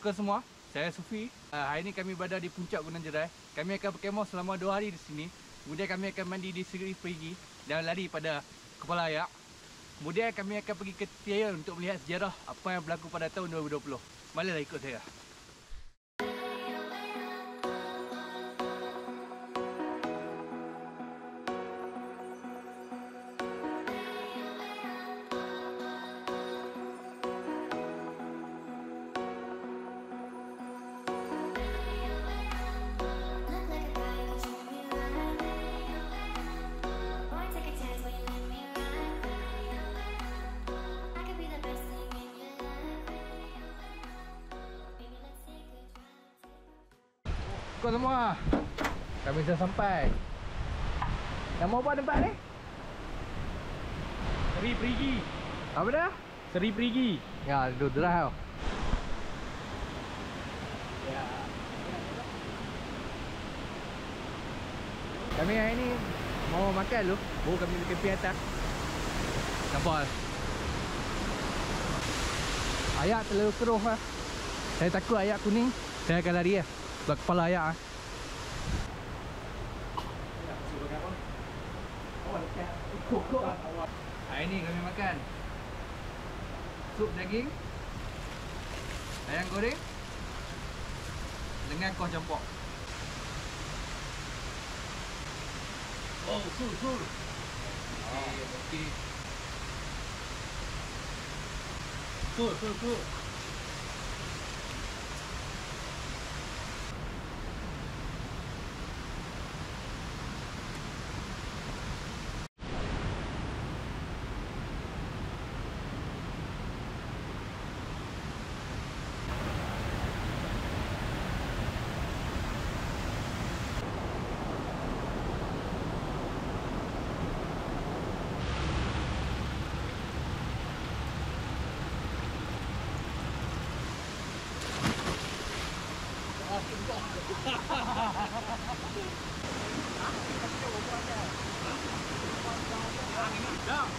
Assalamualaikum semua. Saya Sufi. Hari ini kami berada di puncak Gunung Jerai. Kami akan berkemah selama 2 hari di sini. Kemudian kami akan mandi di Seri Perigi dan lari pada Kepala Ayak. Kemudian kami akan pergi ke Tiayan untuk melihat sejarah apa yang berlaku pada tahun 2020. Marilah ikut saya. Semua, kami sudah sampai. Nama apa tempat ni? Seri Perigi. Apa dah? Seri Perigi. Ya, duduk dah. Ya. Kami hari ni mau makan dulu. Baru kami pergi ke atas. Nampak? Ayak terlalu keruh lah. Saya takut ayak kuning. Saya akan lari lah. Sebab kepala ayak lah. Hari ni kami makan sup daging, ayam goreng dengan kuah campur. Oh, sul. Okey. Sul.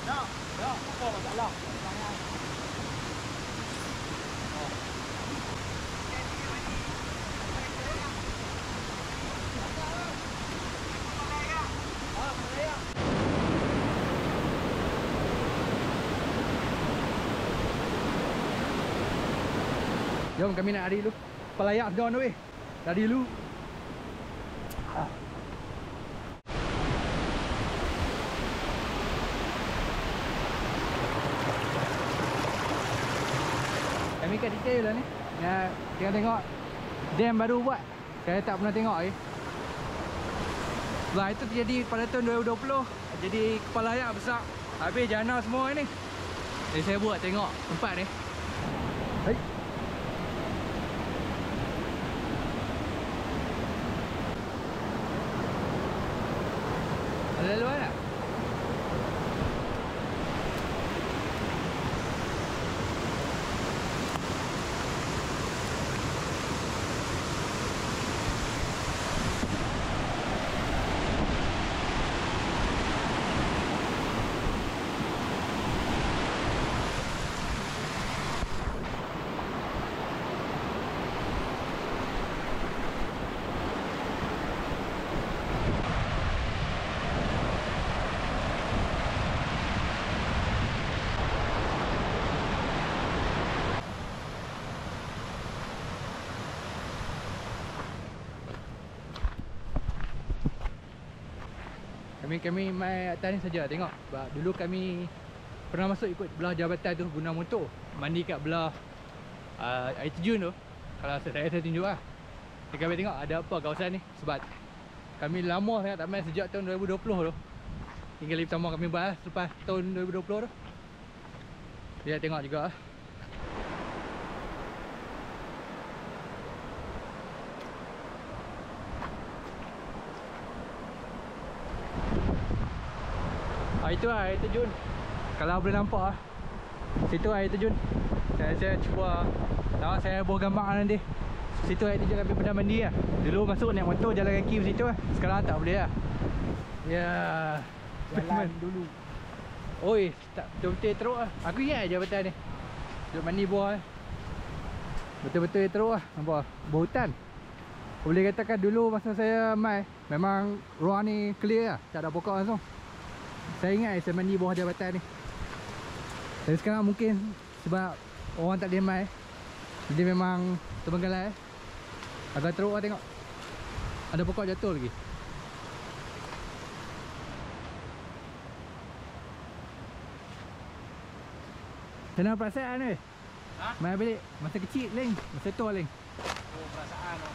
Dah. Apa masalah? Jom kami nak lari dulu. Kepala ayak down tu weh. Lari dulu. Kami kat detail lah ni. Ya, tengok dam baru buat. Saya tak pernah tengok lagi. Sebab itu terjadi pada tahun 2020. Jadi kepala ayak besar. Habis jana semua ni. Jadi saya buat tengok tempat ni. Hai. Ada luar tak? Kami main atas ni saja tengok. Sebab dulu kami pernah masuk ikut belah jabatan tu guna motor. Mandi kat belah air terjun tu. Kalau saya tunjuk lah. Kami tengok ada apa kawasan ni. Sebab kami lama sangat tak main sejak tahun 2020 tu. Tinggal lebih pertama kami buat selepas tahun 2020 tu. Dia tengok juga lah. Itu lah air terjun. Kalau boleh nampak lah, situ air terjun. Saya cuba tahu saya buat gambar nanti. Situ air terjun kami pernah mandi lah. Dulu masuk naik motor jalan kaki situ lah. Sekarang tak boleh lah. Ya, jalan dulu. Oi, tak betul-betul teruk lah. Aku ingat je betul ni. Duduk mandi buah. Betul-betul teruk lah. Nampak berhutan. Boleh katakan dulu masa saya mai memang ruang ni clear lah, tak ada pokok langsung. Saya ingat saya mandi bawah jabatan ni. Tapi sekarang mungkin sebab orang tak boleh mai, jadi memang terbengkalai. Agak teruk lah tengok. Ada pokok jatuh lagi. Kenapa perasaan ni? Ha? Mai balik masa kecil Leng, masa tua Leng. Oh, perasaan tu.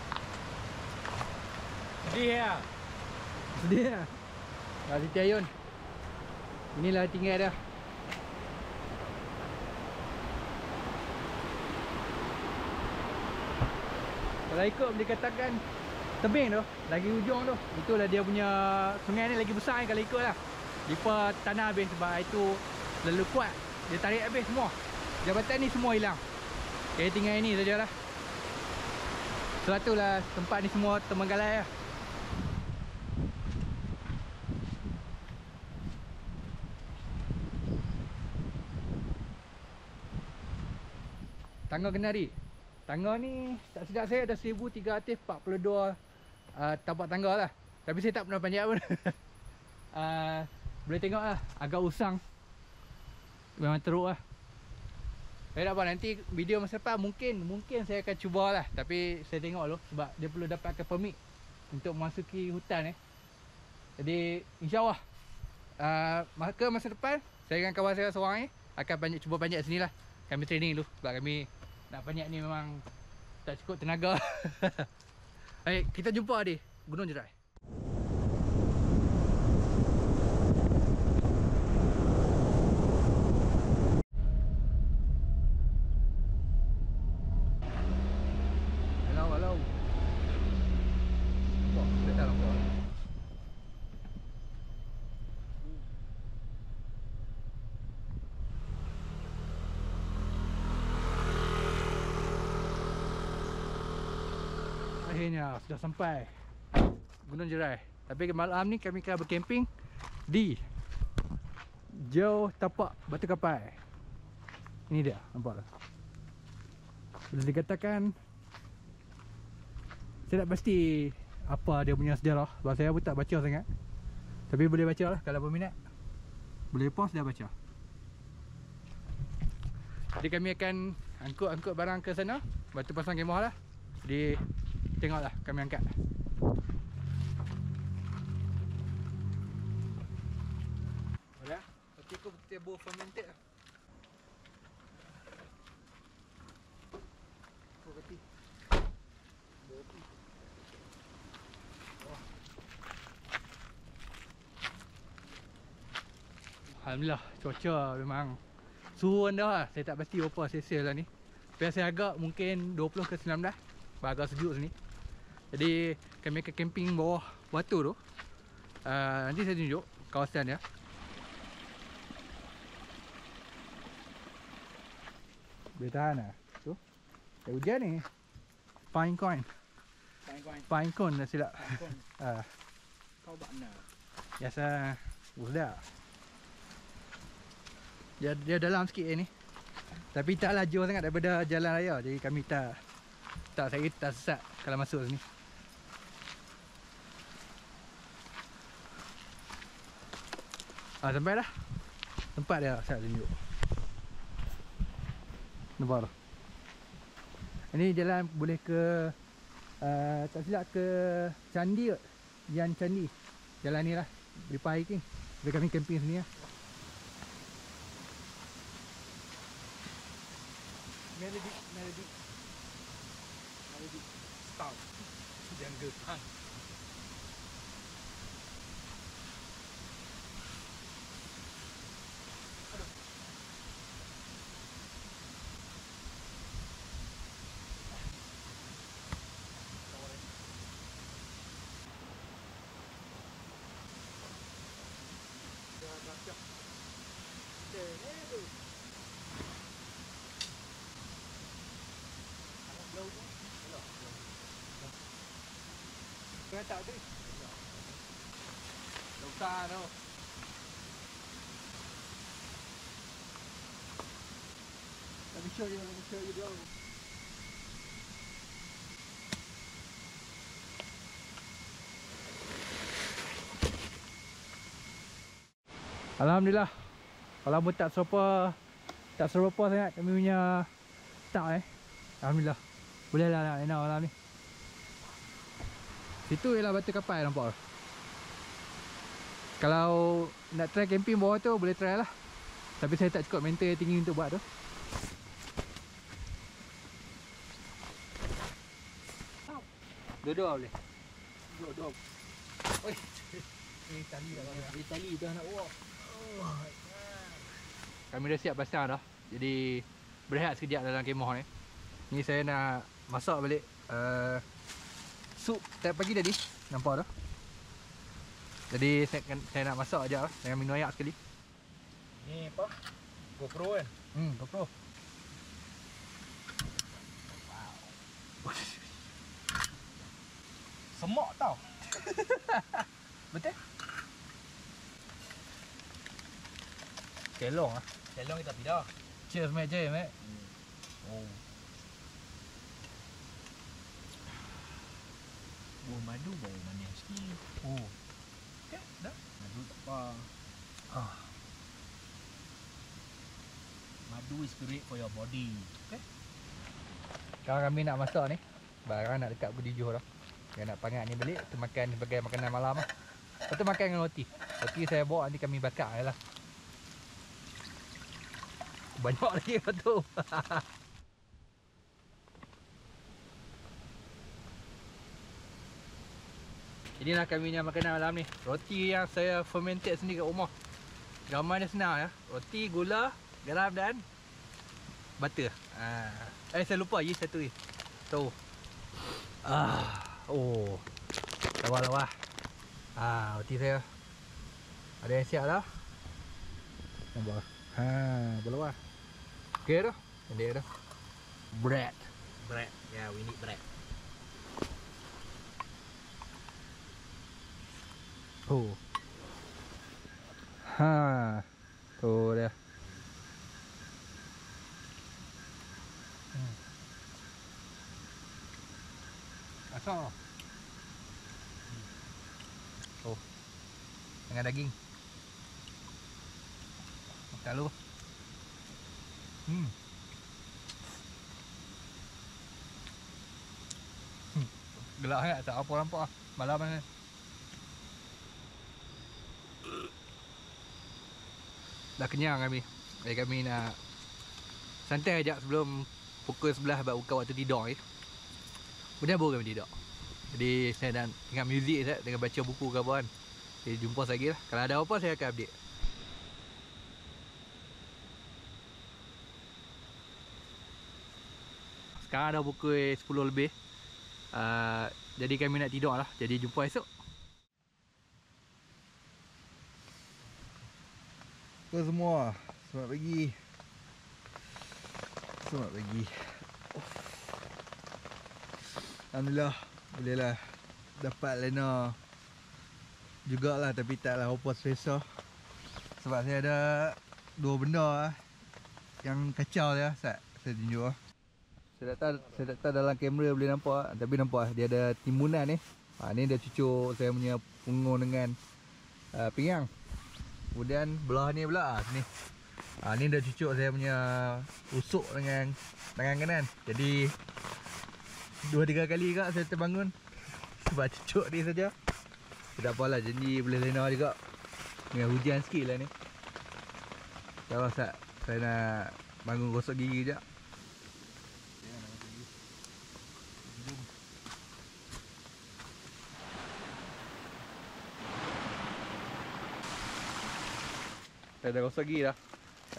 Sedih ya. Sedih lah. Siti Ayun. Inilah tinggal dia. Kalau ikut boleh katakan tebing tu, lagi ujung tu, itulah dia punya sungai ni lagi besar ni kalau ikut lah. Lipa tanah habis sebab itu lalu kuat. Dia tarik habis semua. Jabatan ni semua hilang. Jadi tinggal ini sajalah. Sebab itulah tempat ni semua terbengkalai lah. Tangga Kenari. Tangga ni tak silap saya ada 1342 tapak tangga lah. Tapi saya tak pernah panjat pun. Boleh tengok lah, agak usang. Memang teruk lah. Saya tak apa, nanti video masa depan mungkin saya akan cuba lah. Tapi saya tengok dulu sebab dia perlu dapatkan permit untuk memasuki hutan Jadi insyaAllah ke masa depan saya dengan kawan saya seorang ni akan cuba panjat sini lah. Kami training dulu sebab kami nak panjat ni memang tak cukup tenaga. Baik, kita jumpa di Gunung Jerai. Hello. Oh, dia tak nampak. Akhirnya sudah sampai Gunung Jerai. Tapi malam ni kami akan bercamping di Jauh Tapak Batu Kapai. Ini dia, nampak tak? Boleh dikatakan saya tak pasti apa dia punya sejarah sebab saya pun tak baca sangat. Tapi boleh baca lah kalau berminat. Boleh pause dah baca. Jadi kami akan angkut barang ke sana. Batu pasang kemah lah. Jadi tengoklah kami angkat. Boleh lah. Tapi aku betul buah fermented lah. Oh, kati. Alhamdulillah, cuaca memang suhu rendah lah. Saya tak pasti berapa Celsius lah ni. Tapi saya agak mungkin 20 ke 19. Agak sejuk sini. Jadi kami akan camping bawah batu tu. Nanti saya tunjuk kawasan dia. Boleh tahan lah. Tu dah hujan ni. Pine cone dah silap. Kau bakna. Biasa sudah. Dia dalam sikit ni. Tapi tak laju sangat daripada jalan raya. Jadi kami tak saya tak sesat kalau masuk sini. Sampai dah. Tempat dia saya tunjuk. Nampak tak? Ini jalan boleh ke tak silap ke Candi kot. Yan Candi. Jalan ni lah. Boleh hiking. Boleh kami camping sini lah. Melody Stop. Jungle Punk. Kena tak tu? Besar tu. Let me show you, bro. Alhamdulillah. Kalau pun tak serupa sangat kami punya start Alhamdulillah. Boleh lah nak renau malam ni. Situ ialah batu kapal nampak. Kalau nak try camping bawah tu boleh try lah. Tapi saya tak cukup mental yang tinggi untuk buat tu. Dua-dua boleh. Dua. Oi. Ni tali dah bang. Ni tali dah nak buat. Kami dah siap pasang dah. Jadi berehat sekejap dalam kemah ni. Ni saya nak masak balik sup tadi pagi tadi. Nampak dah. Jadi saya nak masak sekejap lah dengan minum air sekali. Ni apa? GoPro kan? GoPro. Semak tau. Betul? Kelong lah. Telong kita pindah. Cheers mate, cheers mate. Oh. Buah madu bau manis sikit. Oh. Okay, dah. Madu tak apa. Madu is great for your body. Okay? Kalau kami nak masak ni, barang nak dekat pukul 7 dah. Yang nak pangat ni balik, tu makan sebagai makanan malam lah. Lepas tu makan dengan roti. Roti saya bawa nanti kami bakar je lah. Banyak lagi lepas tu. Inilah kami punya makanan malam ni. Roti yang saya fermented sendiri kat rumah. Gambar dia senang ya. Roti, gula, garam dan butter. Saya lupa yeast satu ni. Tu. Oh. Lawa-lawa. Roti saya. Ada yang siap dah. Nampak. Berlawa. Okey dah. Pendek dah. Bread. Yeah, we need bread. Oh. Tu dia. Asal. Oh. Dengan daging. Makan dulu. Gelak sangat, tak apa nampak lah. Malam ni. Dah kenyang kami. Jadi kami nak santai sekejap sebelum pukul 11 buka waktu tidur ni. Kemudian baru kami tidur. Jadi saya dah ingat muzik saya dengan baca buku ke apa kan. Jadi jumpa lagi lah. Kalau ada apa saya akan update. Sekarang dah pukul 10 lebih. Jadi kami nak tidur lah. Jadi jumpa esok. Apa semua? Selamat pagi. Selamat pagi. Alhamdulillah, bolehlah dapat lena jugalah, tapi taklah apa selesa. Sebab saya ada dua benda yang kacau dia, saya tunjuk lah. Saya tak tahu dalam kamera boleh nampak, tapi nampak dia ada timunan ni. Ni dia cucuk saya punya punggung dengan pinggang. Kemudian belah ni pula sini. Ni dah cucuk saya punya usuk dengan tangan kanan. Jadi 2-3 kali juga saya terbangun sebab cucuk ni saja. Tak apalah, jadi boleh lena juga. Dengan hujan sikit lah ni. Kalau saya nak bangun gosok gigi sekejap. Saya dah gosok gigi dah.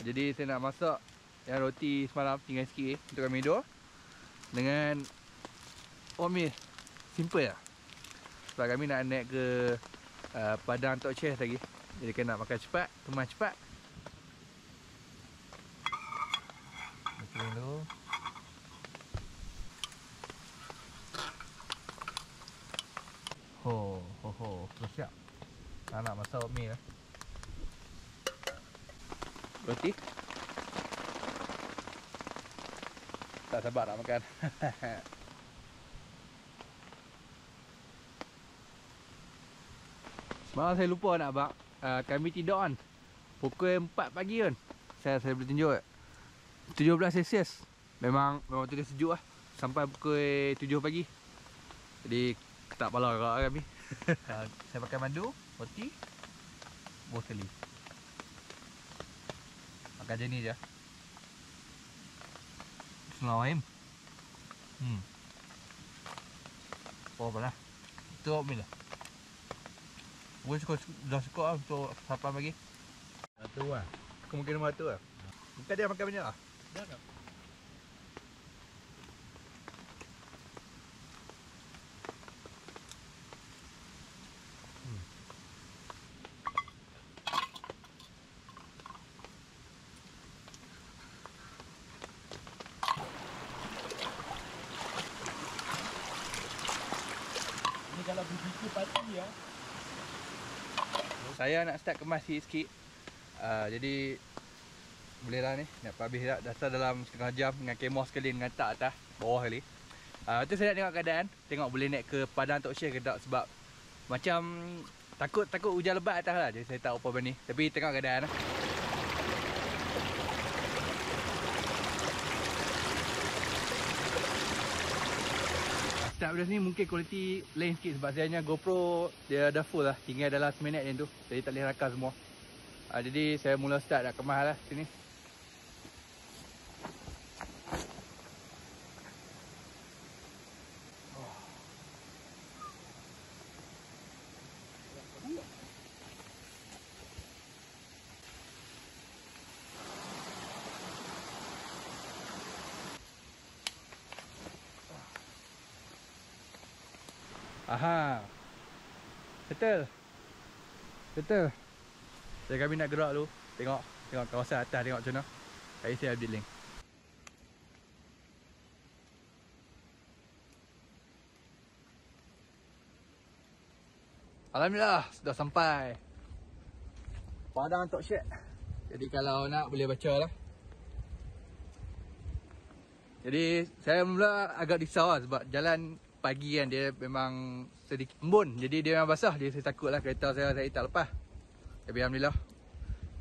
Jadi saya nak masak yang roti semalam tinggal sikit untuk kami dua. Dengan oatmeal. Simple lah. Sebab kami nak naik ke Padang Tok Chess lagi. Jadi kena nak makan cepat, kemas cepat. Masukin dulu. Terus siap. Nak masak oatmeal lah. Roti. Tak sabar nak makan. Semalam saya lupa nak bak. Kami tidur kan. Pukul 4 pagi kan. Saya boleh tunjuk 17 Celsius. Memang betul sejuk lah. Sampai pukul 7 pagi. Jadi tak pala agak kami. Saya pakai madu, roti, buah sekali. Makan macam ni je. Bismillahirrahmanirrahim. Oh apalah. Itu oatmeal lah. Gue dah suka lah untuk sarapan pagi. Satu lah. Kemungkinan batu lah. Bukan dia makan banyak lah. Dah tak? Ni kalau BBQ party ya. Saya nak start kemas sikit-sikit. Jadi boleh lah ni. Nak habis dah. Dasar dalam setengah jam dengan kemah sekali dengan tak atas bawah kali. Tu saya nak tengok keadaan. Tengok boleh naik ke Padang Tok Syekh ke tak. Sebab macam takut hujan lebat atas lah. Jadi saya tak apa berani. Tapi tengok keadaan lah. Start video ni mungkin kualiti lain sikit sebab saya hanya GoPro dia dah full lah. Tinggal dalam seminit je tu. Jadi tak boleh rakam semua. Jadi saya mula start nak kemas lah sini. Aha. Betul. Betul. Jadi kami nak gerak dulu. Tengok kawasan atas, tengok macam mana. Hari saya update link. Alhamdulillah sudah sampai Padang Tok Syekh. Jadi kalau nak boleh baca lah. Jadi saya mula agak risau lah sebab jalan pagi kan dia memang sedikit embun. Jadi dia memang basah. Dia saya takut lah kereta saya tak lepas. Tapi Alhamdulillah.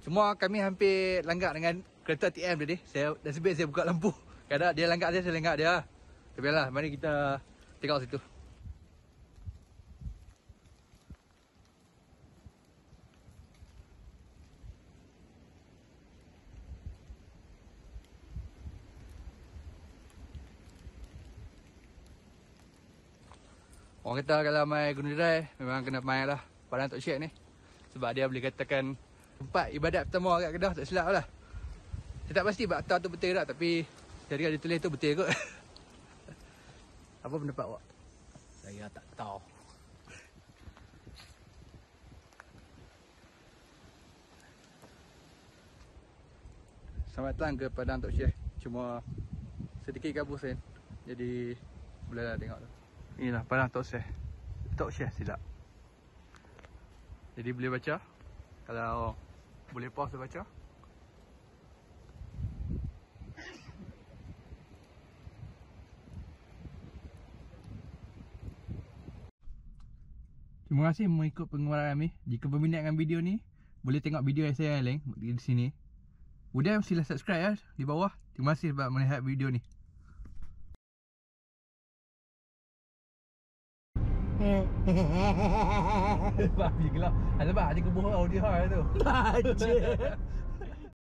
Cuma kami hampir langgar dengan kereta TM tadi. Saya nasib baik saya buka lampu. Kadang dia langgar saya langgar dia. Tapi lah mari kita tengok situ. Orang kata kalau main Gunung Derai memang kena main lah Padang Tok Syekh ni. Sebab dia boleh katakan tempat ibadat pertama kat Kedah, tak silap lah. Saya tak pasti akta tu betul tak, tapi saya dia tulis tu betul kot. Apa pendapat awak? Saya tak tahu. Selamat datang ke Padang Tok Syekh. Cuma sedikit kabus kan. Jadi bolehlah tengok tu. Inilah Padang Tok Syekh. Tok Syekh silap. Jadi boleh baca. Kalau boleh pause baca. Terima kasih mengikut pengeluaran kami. Jika berminat dengan video ni, boleh tengok video yang saya link di sini. Kemudian sila subscribe ya di bawah. Terima kasih sebab melihat video ni. Babi gelap. Sebab ada kebuah audio tu. Baca.